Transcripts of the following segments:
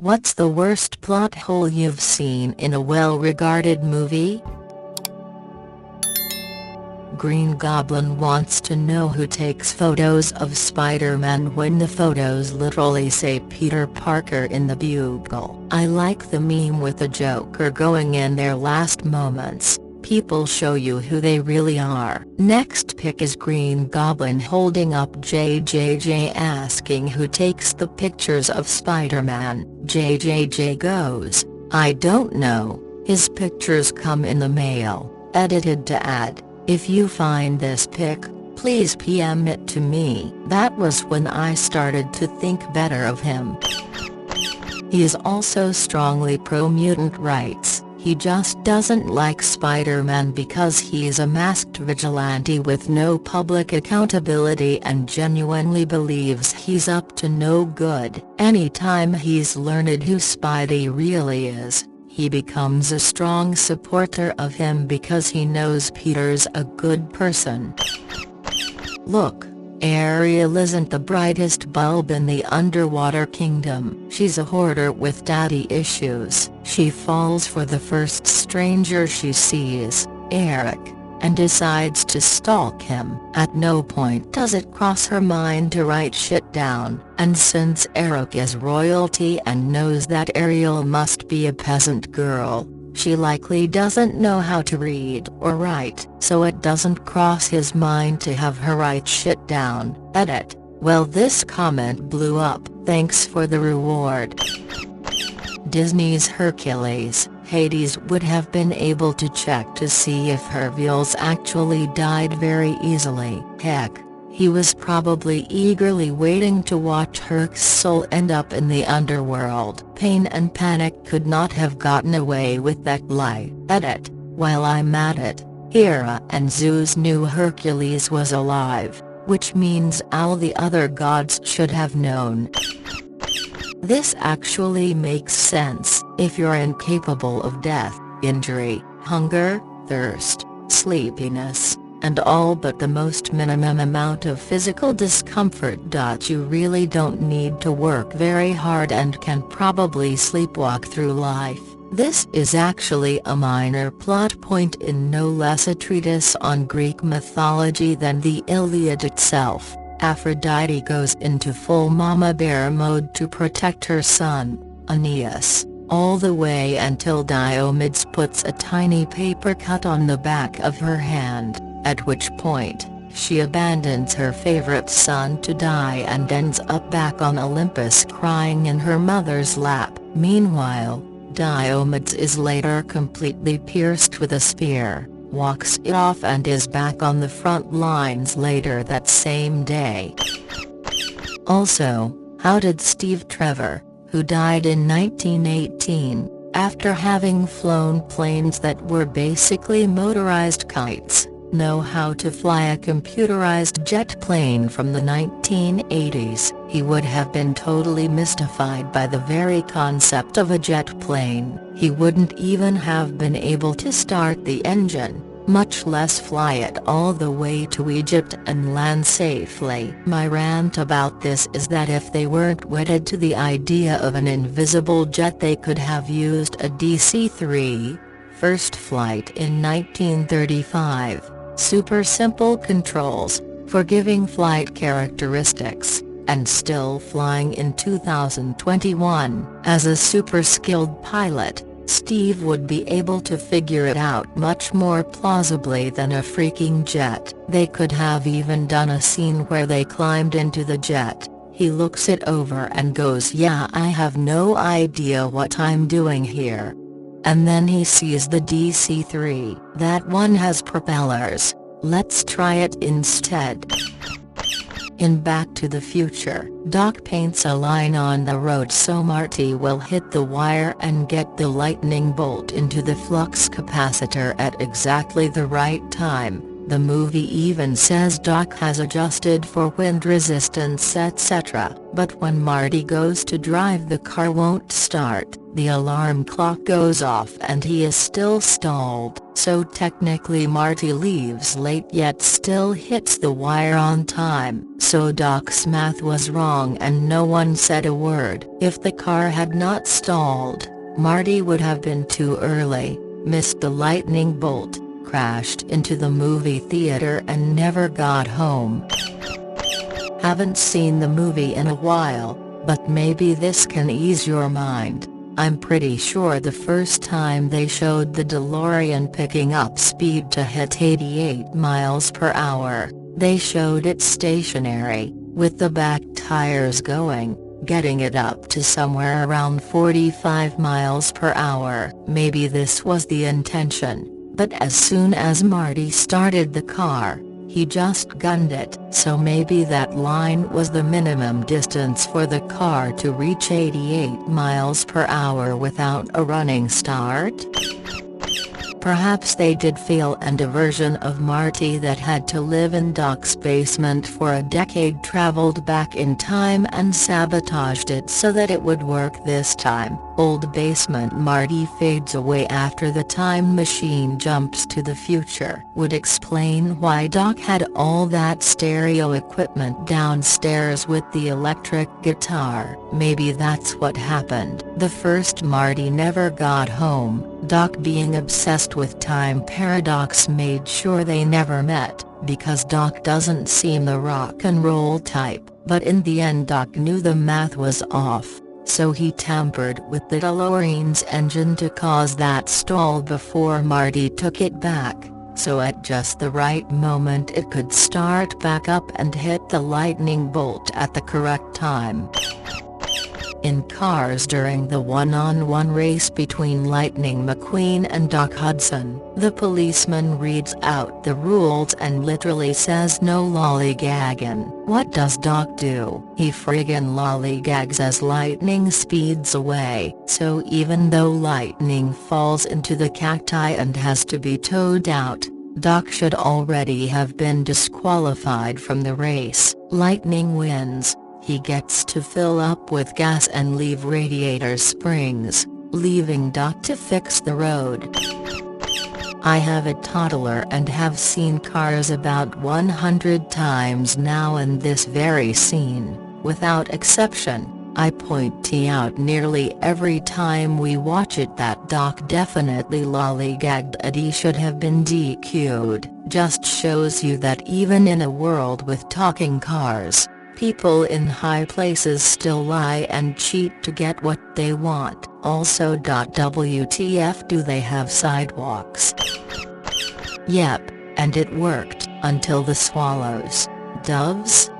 What's the worst plot hole you've seen in a well-regarded movie? Green Goblin wants to know who takes photos of Spider-Man when the photos literally say Peter Parker in the Bugle. I like the meme with the Joker going in their last moments. People show you who they really are. Next pick is Green Goblin holding up JJJ asking who takes the pictures of Spider-Man. JJJ goes, "I don't know, his pictures come in the mail, edited to add. If you find this pic, please PM it to me." That was when I started to think better of him. He is also strongly pro-mutant rights. He just doesn't like Spider-Man because he is a masked vigilante with no public accountability and genuinely believes he's up to no good. Anytime he's learned who Spidey really is, he becomes a strong supporter of him because he knows Peter's a good person. Look, Ariel isn't the brightest bulb in the underwater kingdom. She's a hoarder with daddy issues. She falls for the first stranger she sees, Eric, and decides to stalk him. At no point does it cross her mind to write shit down, and since Eric is royalty and knows that Ariel must be a peasant girl, she likely doesn't know how to read or write, so it doesn't cross his mind to have her write shit down. Edit. Well, this comment blew up. Thanks for the reward. Disney's Hercules. Hades would have been able to check to see if Hercules actually died very easily. Heck, he was probably eagerly waiting to watch Herc's soul end up in the underworld. Pain and Panic could not have gotten away with that lie. Edit. While I'm at it, Hera and Zeus knew Hercules was alive, which means all the other gods should have known. This actually makes sense. If you're incapable of death, injury, hunger, thirst, sleepiness, and all but the most minimum amount of physical discomfort, you really don't need to work very hard and can probably sleepwalk through life. This is actually a minor plot point in no less a treatise on Greek mythology than the Iliad itself. Aphrodite goes into full mama bear mode to protect her son, Aeneas, all the way until Diomedes puts a tiny paper cut on the back of her hand, at which point, she abandons her favorite son to die and ends up back on Olympus crying in her mother's lap. Meanwhile, Diomedes is later completely pierced with a spear, walks it off and is back on the front lines later that same day. Also, how did Steve Trevor, who died in 1918, after having flown planes that were basically motorized kites, know how to fly a computerized jet plane from the 1980s? He would have been totally mystified by the very concept of a jet plane. He wouldn't even have been able to start the engine, much less fly it all the way to Egypt and land safely. My rant about this is that if they weren't wedded to the idea of an invisible jet, they could have used a DC-3, first flight in 1935. Super simple controls, forgiving flight characteristics, and still flying in 2021. As a super skilled pilot, Steve would be able to figure it out much more plausibly than a freaking jet. They could have even done a scene where they climbed into the jet. He looks it over and goes, "Yeah, I have no idea what I'm doing here." And then he sees the DC-3. That one has propellers, let's try it instead. In Back to the Future, Doc paints a line on the road so Marty will hit the wire and get the lightning bolt into the flux capacitor at exactly the right time. The movie even says Doc has adjusted for wind resistance etc. But when Marty goes to drive, the car won't start, the alarm clock goes off and he is still stalled. so technically Marty leaves late yet still hits the wire on time. So Doc's math was wrong and no one said a word. If the car had not stalled, Marty would have been too early, missed the lightning bolt, crashed into the movie theater and never got home. Haven't seen the movie in a while, but maybe this can ease your mind. I'm pretty sure the first time they showed the DeLorean picking up speed to hit 88 miles per hour, they showed it stationary, with the back tires going, getting it up to somewhere around 45 miles per hour. Maybe this was the intention, but as soon as Marty started the car, he just gunned it. So maybe that line was the minimum distance for the car to reach 88 miles per hour without a running start? Perhaps they did feel, and a version of Marty that had to live in Doc's basement for a decade traveled back in time and sabotaged it so that it would work this time. Old basement Marty fades away after the time machine jumps to the future. Would explain why Doc had all that stereo equipment downstairs with the electric guitar. Maybe that's what happened. The first Marty never got home. Doc, being obsessed with time paradox, made sure they never met, because Doc doesn't seem the rock and roll type. But in the end Doc knew the math was off, so he tampered with the DeLorean's engine to cause that stall before Marty took it back, so at just the right moment it could start back up and hit the lightning bolt at the correct time. In Cars, during the one-on-one race between Lightning McQueen and Doc Hudson, the policeman reads out the rules and literally says no lollygagging. What does Doc do? He friggin' lollygags as Lightning speeds away. So even though Lightning falls into the cacti and has to be towed out, Doc should already have been disqualified from the race. Lightning wins. He gets to fill up with gas and leave radiator springs, leaving Doc to fix the road. I have a toddler and have seen Cars about 100 times now, and this very scene, without exception, I point out nearly every time we watch it that Doc definitely lollygagged and he should have been DQ'd. Just shows you that even in a world with talking cars, people in high places still lie and cheat to get what they want. Also, WTF, do they have sidewalks? Yep, and it worked, until the swallows, doves?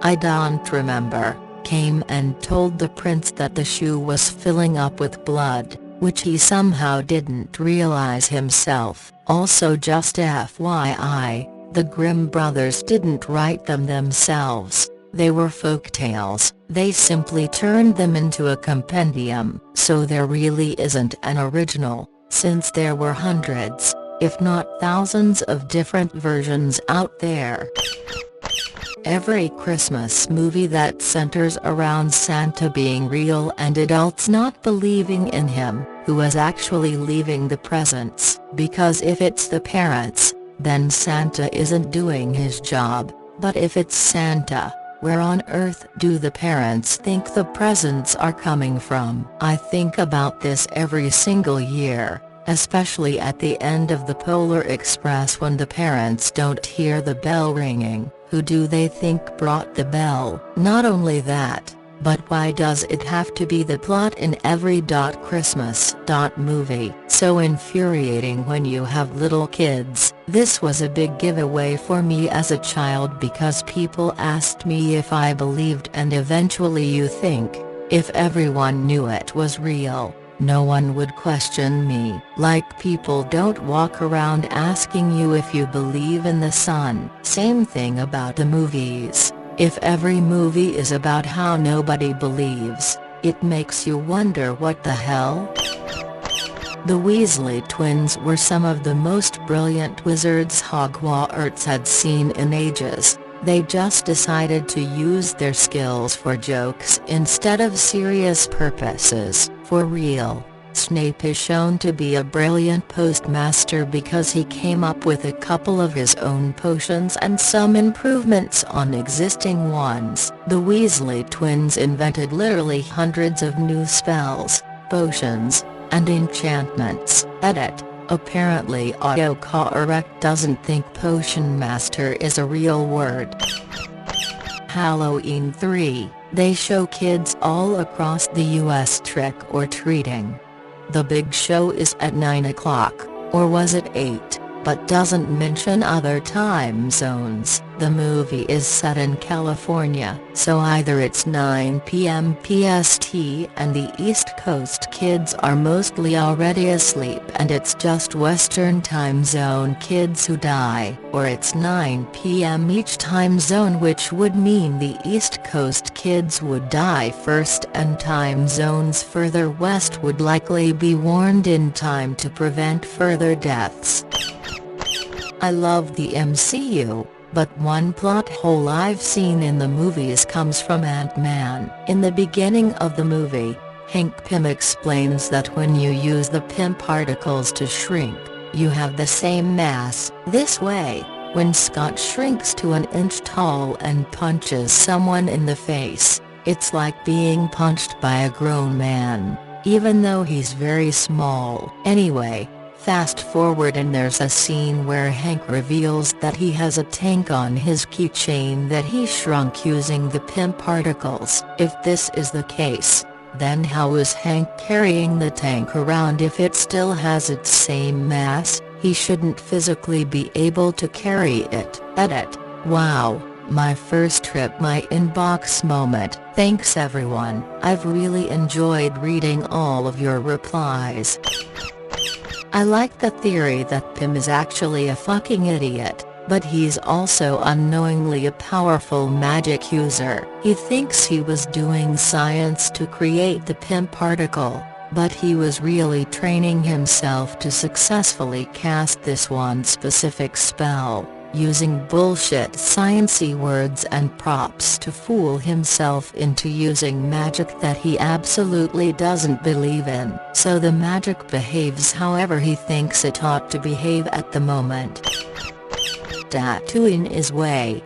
I don't remember, came and told the prince that the shoe was filling up with blood, which he somehow didn't realize himself. Also, just FYI, the Grimm brothers didn't write them themselves. They were folktales. They simply turned them into a compendium. So there really isn't an original, since there were hundreds, if not thousands of different versions out there. Every Christmas movie that centers around Santa being real and adults not believing in him, who is actually leaving the presents. Because if it's the parents, then Santa isn't doing his job. But if it's Santa, where on earth do the parents think the presents are coming from? I think about this every single year, especially at the end of the Polar Express when the parents don't hear the bell ringing. Who do they think brought the bell? Not only that, but why does it have to be the plot in every Christmas movie? So infuriating when you have little kids. This was a big giveaway for me as a child because people asked me if I believed, and eventually you think, if everyone knew it was real, no one would question me. Like people don't walk around asking you if you believe in the sun. Same thing about the movies. If every movie is about how nobody believes, it makes you wonder what the hell? The Weasley twins were some of the most brilliant wizards Hogwarts had seen in ages. They just decided to use their skills for jokes instead of serious purposes. For real. Snape is shown to be a brilliant postmaster because he came up with a couple of his own potions and some improvements on existing ones. The Weasley twins invented literally hundreds of new spells, potions, and enchantments. Edit. Apparently autocorrect doesn't think Potion Master is a real word. Halloween 3, they show kids all across the US trick-or-treating. The big show is at 9 o'clock, or was it 8, but doesn't mention other time zones. The movie is set in California, so either it's 9 p.m. PST and the East Coast kids are mostly already asleep and it's just Western time zone kids who die, or it's 9 p.m. each time zone, which would mean the East Coast kids would die first and time zones further west would likely be warned in time to prevent further deaths. I love the MCU, but one plot hole I've seen in the movies comes from Ant-Man. In the beginning of the movie, Hank Pym explains that when you use the Pym particles to shrink, you have the same mass. This way, when Scott shrinks to an inch tall and punches someone in the face, it's like being punched by a grown man, even though he's very small. Anyway, fast forward and there's a scene where Hank reveals that he has a tank on his keychain that he shrunk using the Pym particles. If this is the case, then how is Hank carrying the tank around if it still has its same mass? He shouldn't physically be able to carry it. Edit. Wow, my first trip my inbox moment. Thanks everyone. I've really enjoyed reading all of your replies. I like the theory that Pym is actually a fucking idiot, but he's also unknowingly a powerful magic user. He thinks he was doing science to create the Pym particle, but he was really training himself to successfully cast this one specific spell, using bullshit sciencey words and props to fool himself into using magic that he absolutely doesn't believe in. So the magic behaves however he thinks it ought to behave at the moment. Tatooine is way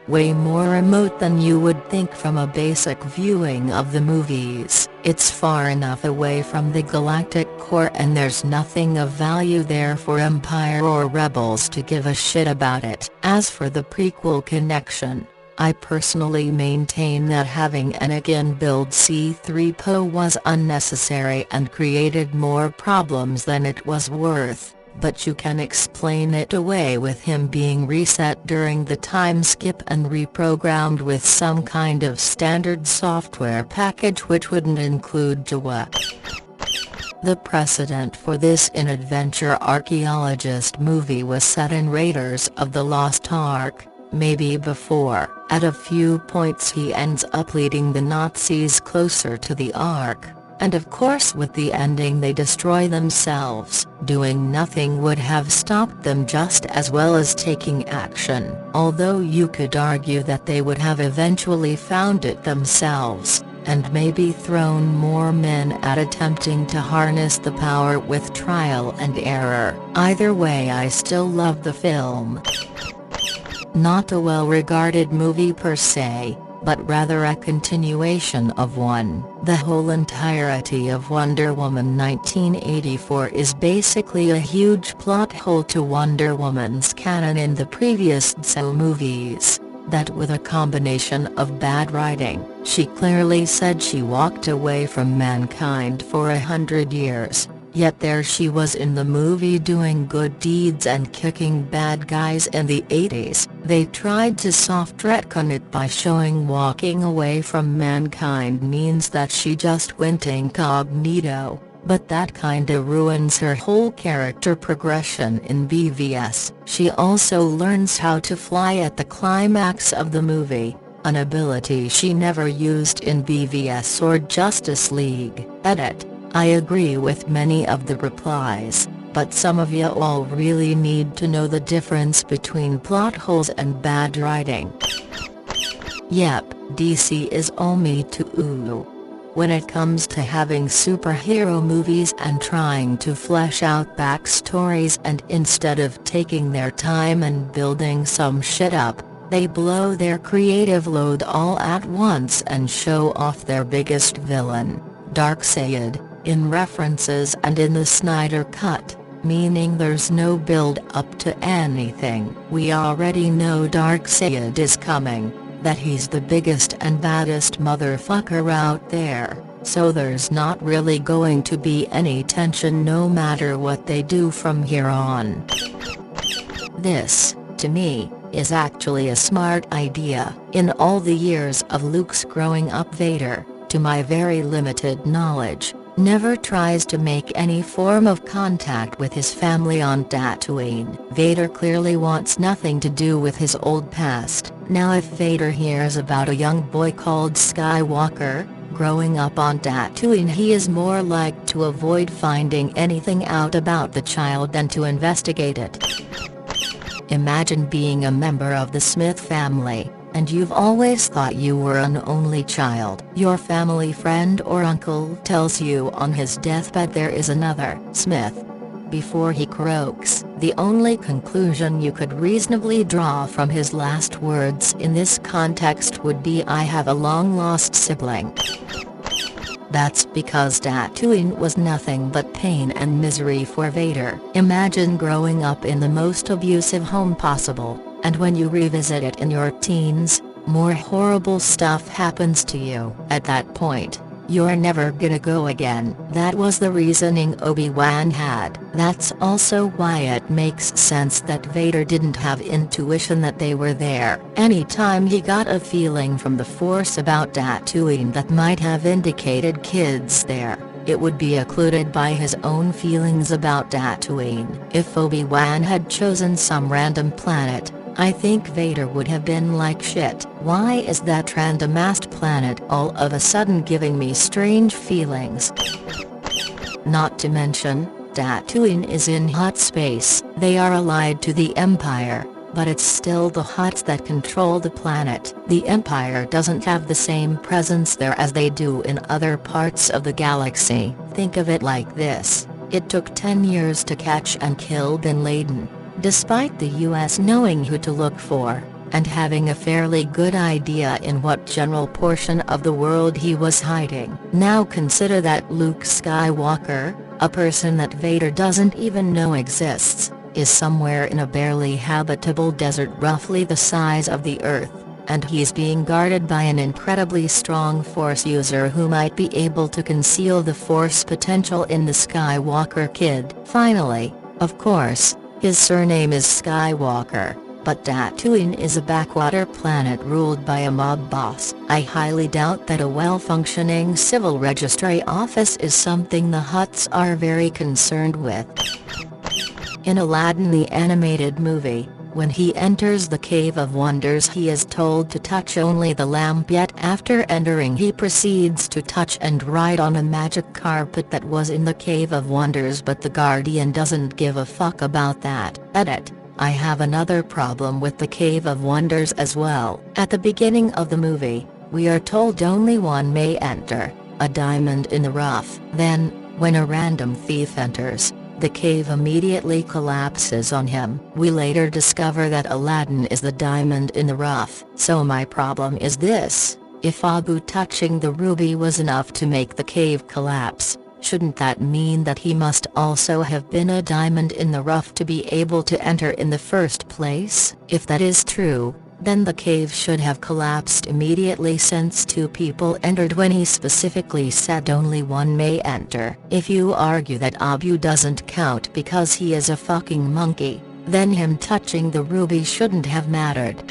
more remote than you would think from a basic viewing of the movies. It's far enough away from the galactic core and there's nothing of value there for Empire or Rebels to give a shit about it. As for the prequel connection, I personally maintain that having Anakin build C-3PO was unnecessary and created more problems than it was worth. But you can explain it away with him being reset during the time skip and reprogrammed with some kind of standard software package which wouldn't include Jawa. The precedent for this in Adventure Archaeologist movie was set in Raiders of the Lost Ark, maybe before. At a few points he ends up leading the Nazis closer to the Ark. And of course with the ending they destroy themselves. Doing nothing would have stopped them just as well as taking action. Although you could argue that they would have eventually found it themselves, and maybe thrown more men at attempting to harness the power with trial and error. Either way I still love the film. Not a well-regarded movie per se, but rather a continuation of one. The whole entirety of Wonder Woman 1984 is basically a huge plot hole to Wonder Woman's canon in the previous two movies, that with a combination of bad writing. She clearly said she walked away from mankind for 100 years. Yet there she was in the movie doing good deeds and kicking bad guys in the 80s. They tried to soft retcon it by showing walking away from mankind means that she just went incognito, but that kinda ruins her whole character progression in BVS. She also learns how to fly at the climax of the movie, an ability she never used in BVS or Justice League. Edit. I agree with many of the replies, but some of you all really need to know the difference between plot holes and bad writing. Yep, DC is all me too. when it comes to having superhero movies and trying to flesh out backstories, and instead of taking their time and building some shit up, they blow their creative load all at once and show off their biggest villain, Darkseid, in references and in the Snyder Cut, meaning there's no build up to anything. We already know Darkseid is coming, that he's the biggest and baddest motherfucker out there, so there's not really going to be any tension no matter what they do from here on. This, to me, is actually a smart idea. In all the years of Luke's growing up, Vader, to my very limited knowledge, never tries to make any form of contact with his family on Tatooine. Vader clearly wants nothing to do with his old past. Now if Vader hears about a young boy called Skywalker, growing up on Tatooine, he is more likely to avoid finding anything out about the child than to investigate it. Imagine being a member of the Smith family, and you've always thought you were an only child. Your family friend or uncle tells you on his deathbed there is another Smith. Before he croaks, the only conclusion you could reasonably draw from his last words in this context would be, "I have a long-lost sibling." That's because Tatooine was nothing but pain and misery for Vader. Imagine growing up in the most abusive home possible, and when you revisit it in your teens, more horrible stuff happens to you. At that point, you're never gonna go again. That was the reasoning Obi-Wan had. That's also why it makes sense that Vader didn't have intuition that they were there. Anytime he got a feeling from the Force about Tatooine that might have indicated kids there, it would be occluded by his own feelings about Tatooine. If Obi-Wan had chosen some random planet, I think Vader would have been like, shit, why is that random-ass planet all of a sudden giving me strange feelings? Not to mention, Tatooine is in hot space. They are allied to the Empire, but it's still the Hutts that control the planet. The Empire doesn't have the same presence there as they do in other parts of the galaxy. Think of it like this: it took 10 years to catch and kill Bin Laden, despite the US knowing who to look for, and having a fairly good idea in what general portion of the world he was hiding. Now consider that Luke Skywalker, a person that Vader doesn't even know exists, is somewhere in a barely habitable desert roughly the size of the Earth, and he's being guarded by an incredibly strong Force user who might be able to conceal the Force potential in the Skywalker kid. Finally, of course, his surname is Skywalker, but Tatooine is a backwater planet ruled by a mob boss. I highly doubt that a well-functioning civil registry office is something the Hutts are very concerned with. In Aladdin the animated movie, when he enters the Cave of Wonders he is told to touch only the lamp, yet after entering he proceeds to touch and ride on a magic carpet that was in the Cave of Wonders, but the Guardian doesn't give a fuck about that. Edit. I have another problem with the Cave of Wonders as well. At the beginning of the movie, we are told only one may enter, a diamond in the rough. Then, when a random thief enters, the cave immediately collapses on him. We later discover that Aladdin is the diamond in the rough. So my problem is this: if Abu touching the ruby was enough to make the cave collapse, shouldn't that mean that he must also have been a diamond in the rough to be able to enter in the first place? If that is true, then the cave should have collapsed immediately, since 2 people entered when he specifically said only one may enter. If you argue that Abu doesn't count because he is a fucking monkey, then him touching the ruby shouldn't have mattered.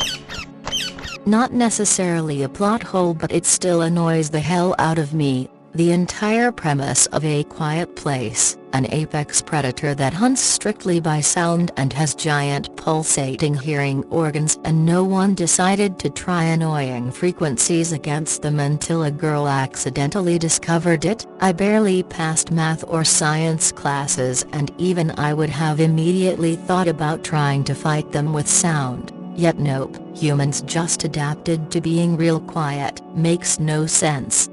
Not necessarily a plot hole, but it still annoys the hell out of me. The entire premise of A Quiet Place, an apex predator that hunts strictly by sound and has giant pulsating hearing organs, and no one decided to try annoying frequencies against them until a girl accidentally discovered it. I barely passed math or science classes, and even I would have immediately thought about trying to fight them with sound. Yet nope, humans just adapted to being real quiet. Makes no sense.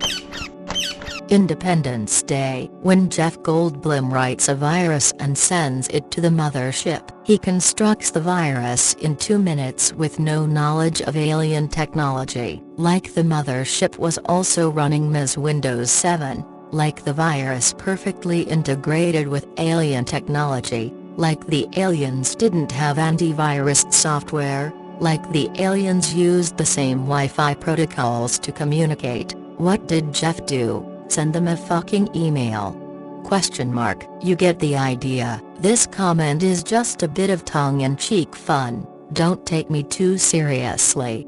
Independence Day. When Jeff Goldblum writes a virus and sends it to the mothership, he constructs the virus in 2 minutes with no knowledge of alien technology. Like the mothership was also running Ms. Windows 7, like the virus perfectly integrated with alien technology, like the aliens didn't have antivirus software, like the aliens used the same Wi-Fi protocols to communicate. What did Jeff do? Send them a fucking email? Question mark. You get the idea. This comment is just a bit of tongue-in-cheek fun, don't take me too seriously.